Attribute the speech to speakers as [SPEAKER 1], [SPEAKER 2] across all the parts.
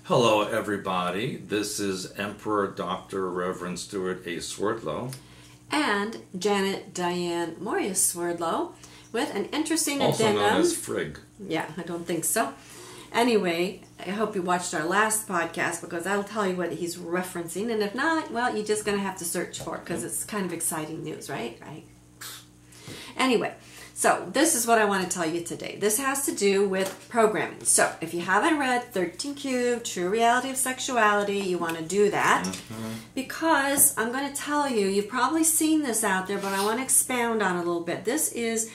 [SPEAKER 1] Hello, everybody. This is Emperor Dr. Reverend Stuart A. Swerdlow.
[SPEAKER 2] And Janet Diane Moria Swerdlow with an interesting
[SPEAKER 1] Also
[SPEAKER 2] addendum.
[SPEAKER 1] known as Frigg.
[SPEAKER 2] Yeah, I don't think so. Anyway, I hope you watched our last podcast because I'll tell you what he's referencing. And if not, well, you're just going to have to search for it because it's kind of exciting news, right? Anyway, so this is what I want to tell you today. This has to do with programming. So if you haven't read 13 Cube, True Reality of Sexuality, you want to do that. Because I'm going to tell you, you've probably seen this out there, but I want to expound on it a little bit. This is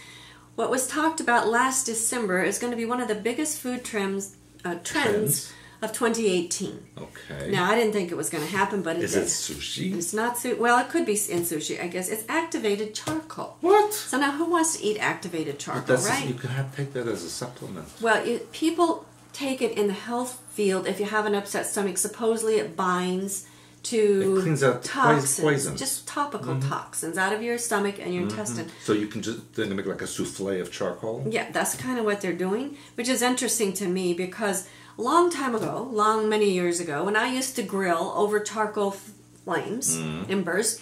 [SPEAKER 2] what was talked about last December. Is going to be one of the biggest food trends of 2018.
[SPEAKER 1] Okay.
[SPEAKER 2] Now, I didn't think it was going to happen, but it
[SPEAKER 1] Is
[SPEAKER 2] did.
[SPEAKER 1] it sushi?
[SPEAKER 2] It's not sushi. Well, it could be in sushi, I guess. It's activated charcoal.
[SPEAKER 1] What?
[SPEAKER 2] So now, who wants to eat activated charcoal,
[SPEAKER 1] That's
[SPEAKER 2] right?
[SPEAKER 1] You can take that as a supplement.
[SPEAKER 2] Well, people take it in the health field. If you have an upset stomach, supposedly it binds to
[SPEAKER 1] It cleans out
[SPEAKER 2] toxins,
[SPEAKER 1] poison.
[SPEAKER 2] just topical toxins out of your stomach and your intestine.
[SPEAKER 1] So you can just then make like a souffle of charcoal?
[SPEAKER 2] Yeah, that's kind of what they're doing, which is interesting to me because a long time ago, many years ago, when I used to grill over charcoal flames, embers,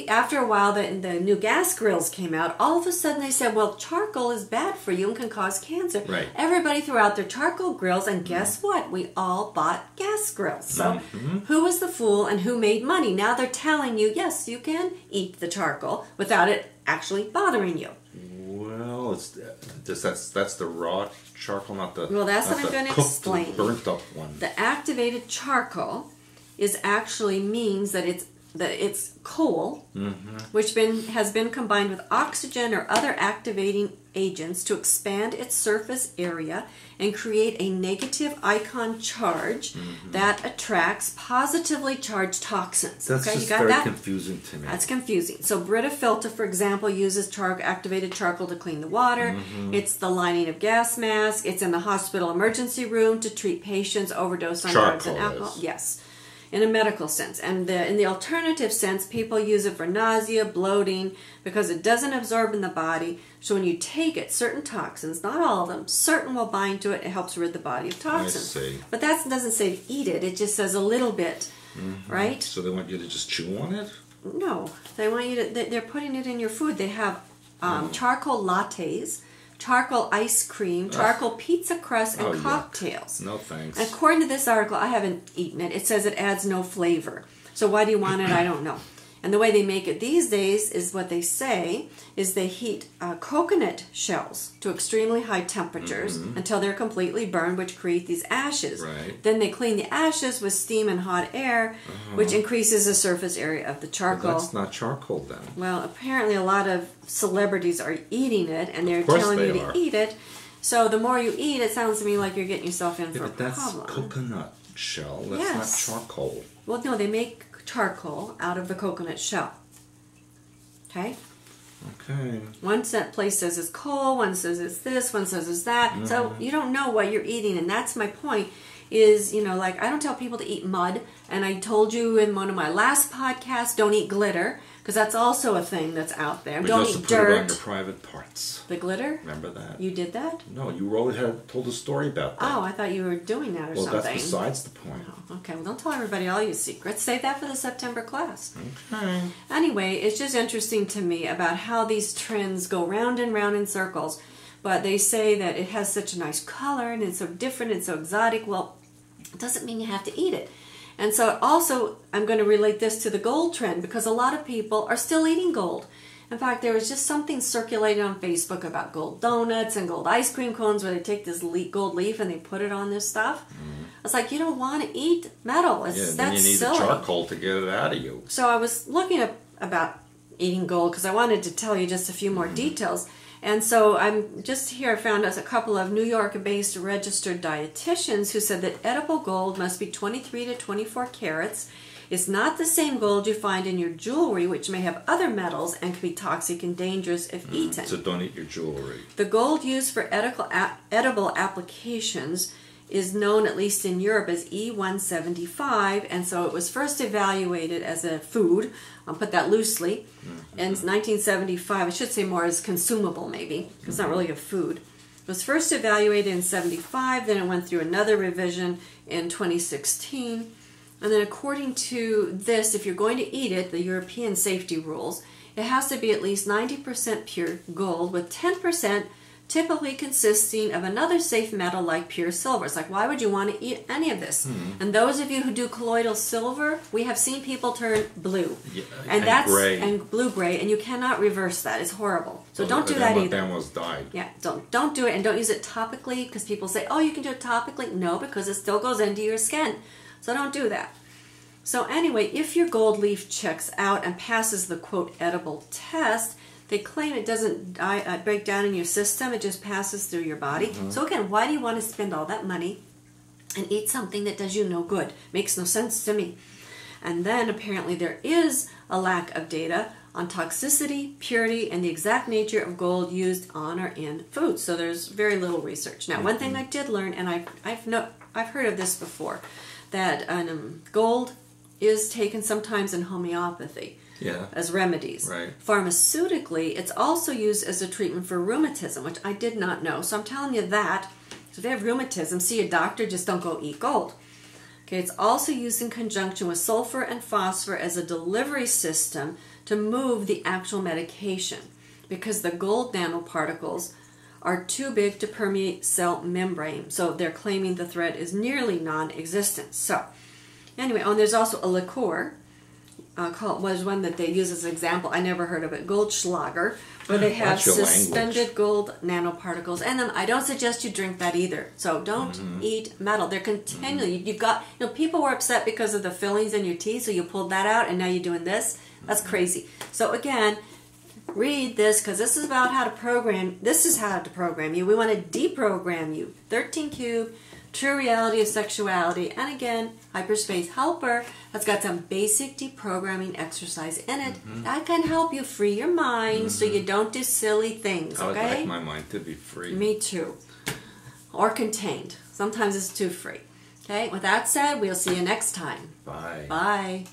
[SPEAKER 2] after a while, the new gas grills came out. All of a sudden, they said, well, charcoal is bad for you and can cause cancer.
[SPEAKER 1] Right.
[SPEAKER 2] Everybody threw out their charcoal grills, and guess what? We all bought gas grills. So who was the fool and who made money? Now they're telling you, yes, you can eat the charcoal without it actually bothering you.
[SPEAKER 1] Well, that's the raw charcoal, not the.
[SPEAKER 2] Well, that's what I'm going to
[SPEAKER 1] cooked,
[SPEAKER 2] explain.
[SPEAKER 1] Burnt up one.
[SPEAKER 2] The activated charcoal means that it's coal, which has been combined with oxygen or other activating agents to expand its surface area and create a negative ion charge that attracts positively charged toxins.
[SPEAKER 1] That's
[SPEAKER 2] okay,
[SPEAKER 1] just
[SPEAKER 2] you got
[SPEAKER 1] very
[SPEAKER 2] that?
[SPEAKER 1] confusing to me.
[SPEAKER 2] That's confusing. So Brita Filter, for example, uses activated charcoal to clean the water. It's the lining of gas masks. It's in the hospital emergency room to treat patients overdose on drugs and alcohol. Yes, in a medical sense. And in the alternative sense, people use it for nausea, bloating, because it doesn't absorb in the body. So when you take it, certain toxins, not all of them, certain will bind to it. It helps rid the body of toxins.
[SPEAKER 1] I see.
[SPEAKER 2] But that doesn't say to eat it. It just says a little bit, right?
[SPEAKER 1] So they want you to just chew on it?
[SPEAKER 2] No, they want you to. They're putting it in your food. They have charcoal lattes, charcoal ice cream, charcoal pizza crust, and cocktails.
[SPEAKER 1] Yuck. No thanks.
[SPEAKER 2] And according to this article, I haven't eaten it. It says it adds no flavor. So why do you want it? I don't know. And the way they make it these days is what they say is they heat coconut shells to extremely high temperatures until they're completely burned, which create these ashes.
[SPEAKER 1] Right.
[SPEAKER 2] Then they clean the ashes with steam and hot air, which increases the surface area of the charcoal.
[SPEAKER 1] Well, that's not charcoal then.
[SPEAKER 2] Well, apparently a lot of celebrities are eating it, and they're
[SPEAKER 1] Of course
[SPEAKER 2] telling
[SPEAKER 1] they
[SPEAKER 2] you
[SPEAKER 1] are.
[SPEAKER 2] to eat it. So the more you eat, it sounds to me like you're getting yourself in for a
[SPEAKER 1] But that's
[SPEAKER 2] problem.
[SPEAKER 1] coconut shell. That's
[SPEAKER 2] Yes.
[SPEAKER 1] not charcoal.
[SPEAKER 2] Well, no, they make charcoal out of the coconut shell. Okay?
[SPEAKER 1] Okay.
[SPEAKER 2] One place says it's coal, one says it's this, one says it's that. So you don't know what you're eating, and that's my point. Is, like I don't tell people to eat mud, and I told you in one of my last podcasts, don't eat glitter, because that's also a thing that's out there.
[SPEAKER 1] But
[SPEAKER 2] Don't
[SPEAKER 1] you also
[SPEAKER 2] eat
[SPEAKER 1] put it on
[SPEAKER 2] dirt.
[SPEAKER 1] your private parts.
[SPEAKER 2] The glitter?
[SPEAKER 1] Remember that?
[SPEAKER 2] You did that?
[SPEAKER 1] No, you always told a story about that.
[SPEAKER 2] Oh, I thought you were doing that or
[SPEAKER 1] well,
[SPEAKER 2] something.
[SPEAKER 1] that's besides the point.
[SPEAKER 2] Oh, okay, well, don't tell everybody all your secrets. Save that for the September class.
[SPEAKER 1] Okay.
[SPEAKER 2] Anyway, it's just interesting to me about how these trends go round and round in circles. But they say that it has such a nice color and it's so different and so exotic. Well, it doesn't mean you have to eat it. And so also, I'm going to relate this to the gold trend because a lot of people are still eating gold. In fact, there was just something circulating on Facebook about gold donuts and gold ice cream cones where they take this gold leaf and they put it on this stuff. It's like, you don't want to eat metal.
[SPEAKER 1] Yeah, then
[SPEAKER 2] That's
[SPEAKER 1] you need
[SPEAKER 2] silly.
[SPEAKER 1] the charcoal to get it out of you.
[SPEAKER 2] So I was looking up about eating gold because I wanted to tell you just a few more details. And so I'm just here, I found us a couple of New York-based registered dietitians who said that edible gold must be 23 to 24 carats. It's not the same gold you find in your jewelry, which may have other metals and can be toxic and dangerous if eaten.
[SPEAKER 1] So don't eat your jewelry.
[SPEAKER 2] The gold used for edible applications is known, at least in Europe, as E175, and so it was first evaluated as a food, I'll put that loosely, in 1975. I should say more as consumable, maybe. It's not really a food. It was first evaluated in 75, then it went through another revision in 2016. And then according to this, if you're going to eat it, the European safety rules, it has to be at least 90% pure gold with 10% typically consisting of another safe metal like pure silver. It's like, why would you want to eat any of this? And those of you who do colloidal silver, we have seen people turn blue.
[SPEAKER 1] Yeah,
[SPEAKER 2] and that's
[SPEAKER 1] gray.
[SPEAKER 2] and blue-gray, and you cannot reverse that. It's horrible. So don't do that either.
[SPEAKER 1] They almost died.
[SPEAKER 2] Yeah, don't do it, and don't use it topically, because people say, oh, you can do it topically. No, because it still goes into your skin. So don't do that. So anyway, if your gold leaf checks out and passes the, quote, edible test, they claim it doesn't break down in your system. It just passes through your body. So again, why do you want to spend all that money and eat something that does you no good? Makes no sense to me. And then apparently there is a lack of data on toxicity, purity, and the exact nature of gold used on or in food. So there's very little research. Now, one thing I did learn, and I've heard of this before, that gold is taken sometimes in homeopathy.
[SPEAKER 1] Yeah.
[SPEAKER 2] As remedies.
[SPEAKER 1] Right.
[SPEAKER 2] Pharmaceutically, it's also used as a treatment for rheumatism, which I did not know. So I'm telling you that. So if you have rheumatism, see a doctor, just don't go eat gold. Okay, it's also used in conjunction with sulfur and phosphor as a delivery system to move the actual medication, because the gold nanoparticles are too big to permeate cell membrane. So they're claiming the threat is nearly non-existent. So anyway, there's also a liqueur. Was one that they use as an example. I never heard of it. Goldschlager, where they have suspended gold nanoparticles. And then I don't suggest you drink that either. So don't eat metal. They're continually, you've got, people were upset because of the fillings in your teeth, so you pulled that out and now you're doing this. That's crazy. So again, read this, because this is about how to program. This is how to program you. We want to deprogram you. 13 Cube, True Reality of Sexuality, and again, Hyperspace Helper. That's got some basic deprogramming exercise in it. That can help you free your mind so you don't do silly things,
[SPEAKER 1] I would
[SPEAKER 2] okay?
[SPEAKER 1] like my mind to be free.
[SPEAKER 2] Me too. Or contained. Sometimes it's too free. Okay, with that said, we'll see you next time.
[SPEAKER 1] Bye.
[SPEAKER 2] Bye.